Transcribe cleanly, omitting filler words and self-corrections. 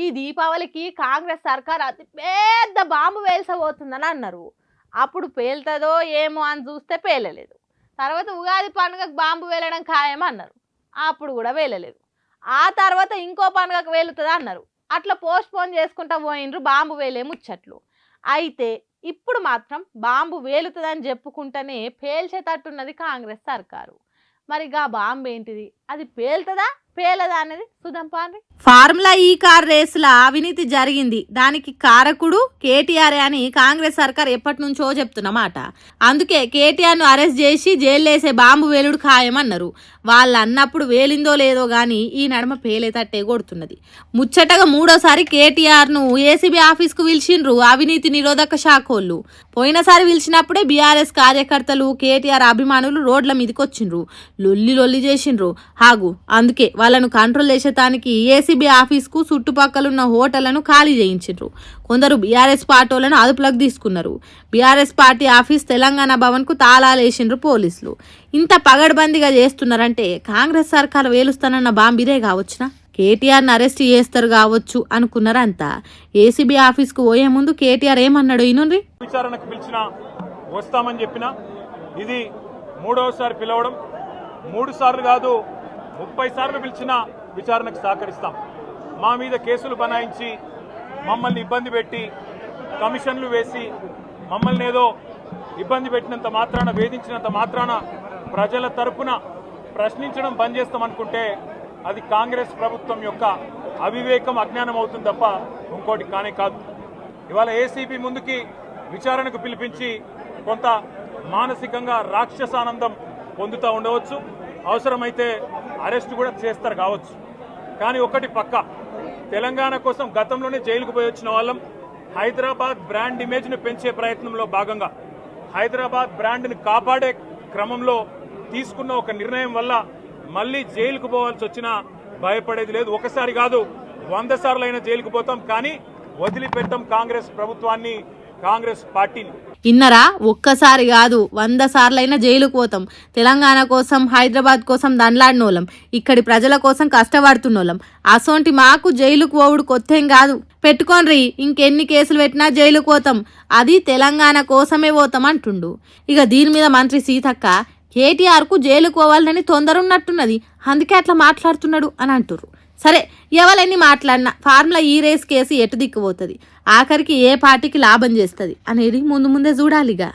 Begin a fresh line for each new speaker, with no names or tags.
ఈ దీపావళికి కాంగ్రెస్ సర్కార్ అతి పెద్ద బాంబు పేల్చబోతుందని అన్నారు. అప్పుడు పేలుతుందో ఏమో అని చూస్తే పేలలేదు. తర్వాత ఉగాది పండుగకు బాంబు వేలడం ఖాయమన్నారు. అప్పుడు కూడా వేలలేదు. ఆ తర్వాత ఇంకో పండుగకు వేలుతుంది అన్నారు. అట్లా పోస్ట్పోన్ చేసుకుంటా పోయినరు బాంబు వేలే ముచ్చట్లు. అయితే ఇప్పుడు మాత్రం బాంబు వేలుతుందని చెప్పుకుంటేనే పేల్చేటట్టున్నది కాంగ్రెస్ సర్కారు. మరి గా బాంబు ఏంటిది, అది పేలుతుందా పేలదా అనేది చూద్దాం పాండ్రి. ఫార్ములా ఈ కార్ రేసుల అవినీతి జరిగింది, దానికి కారకుడు కేటీఆర్ అని కాంగ్రెస్ సర్కార్ ఎప్పటి నుంచో చెప్తున్నమాట. అందుకే కేటీఆర్ ను అరెస్ట్ చేసి జైలు వేసే బాంబు వేలుడు ఖాయమన్నారు. వాళ్ళు అన్నప్పుడు వేలిందో లేదో గాని ఈ నడమ పేలేతట్టే కొడుతున్నది. ముచ్చటగా మూడోసారి కేటీఆర్ ను ఏసీబీ ఆఫీస్ కు పిలిచిండ్రు అవినీతి నిరోధక శాఖోళ్ళు. పోయినసారి పిలిచినప్పుడే బీఆర్ఎస్ కార్యకర్తలు కేటీఆర్ అభిమానులు రోడ్ల మీదకి వచ్చిండ్రు, లొల్లి చేసిండ్రు. హాగు అందుకే వాళ్ళను కంట్రోల్ చేసేటానికి ఏసీబీ ఆఫీస్కు చుట్టుపక్కలున్న హోటళ్లను ఖాళీ చేయించారు. కొందరు బీఆర్ఎస్ పార్టీలను అదుపులోకి తీసుకున్నారు. బీఆర్ఎస్ పార్టీ ఆఫీస్ తెలంగాణ భవన్కు తాళాలు వేసిండ్రు పోలీసులు. ఇంత పగడ్బందీగా చేస్తున్నారంటే కాంగ్రెస్ సర్కారు వేలుస్తానన్న బాంబిదే కావచ్చునా? కేటీఆర్ని అరెస్ట్ చేస్తారు కావచ్చు అనుకున్నారంతా. ఏసీబీ ఆఫీస్కు పోయే ముందు కేటీఆర్ ఏమన్నాడు ఇనుండ్రి.
విచారణకు పిలిచిన వస్తామని చెప్పిన ఇది మూడవసారి పిలవడం, 3 సార్లు కాదు 30 సార్లు పిలిచినా విచారణకు సహకరిస్తాం. మా మీద కేసులు బనాయించి మమ్మల్ని ఇబ్బంది పెట్టి కమిషన్లు వేసి మమ్మల్ని ఏదో ఇబ్బంది పెట్టినంత మాత్రాన, వేధించినంత మాత్రాన ప్రజల తరపున ప్రశ్నించడం బంద్ చేస్తామనుకుంటే అది కాంగ్రెస్ ప్రభుత్వం యొక్క అవివేకం, అజ్ఞానం అవుతుంది తప్ప ఇంకోటి కానే కాదు. ఇవాళ ఏసీబీ ముందుకి విచారణకు పిలిపించి కొంత మానసికంగా రాక్షసానందం పొందుతూ ఉండవచ్చు, అవసరమైతే అరెస్ట్ కూడా చేస్తారు కావచ్చు. కానీ ఒకటి పక్క, తెలంగాణ కోసం గతంలోనే జైలుకు పోయి వచ్చిన వాళ్ళం. హైదరాబాద్ బ్రాండ్ ఇమేజ్ను పెంచే ప్రయత్నంలో భాగంగా హైదరాబాద్ బ్రాండ్ని కాపాడే క్రమంలో తీసుకున్న ఒక నిర్ణయం వల్ల మళ్ళీ జైలుకు పోవాల్సి వచ్చినా భయపడేది లేదు. ఒకసారి కాదు 100 సార్లు అయినా జైలుకు పోతాం, కానీ వదిలిపెట్టాం కాంగ్రెస్ ప్రభుత్వాన్ని, కాంగ్రెస్ పార్టీని.
ఇన్నరా, ఒక్కసారి కాదు 100 సార్లైనా జైలుకు పోతాం. తెలంగాణ కోసం, హైదరాబాద్ కోసం దండ్లాడినోళ్ళం, ఇక్కడి ప్రజల కోసం కష్టపడుతున్నోళ్ళం. అసోంటి మాకు జైలుకు పోవుడు కొత్తేం కాదు. పెట్టుకోండ్రి, ఇంకెన్ని కేసులు పెట్టినా జైలుకు పోతాం, అది తెలంగాణ కోసమే పోతాం అంటుండు. ఇక దీని మీద మంత్రి సీతక్క కేటీఆర్ కు జైలుకు పోవాలని తొందర ఉన్నట్టున్నది, అందుకే అట్లా మాట్లాడుతున్నాడు అని అంటుర్రు. సరే, ఎవరైనా మాట్లాడినా ఫార్ములా ఈ రేస్ కేసు ఎటు దిక్కుపోతుంది, ఆఖరికి ఏ పార్టీకి లాభం చేస్తుంది అనేది ముందే చూడాలిగా.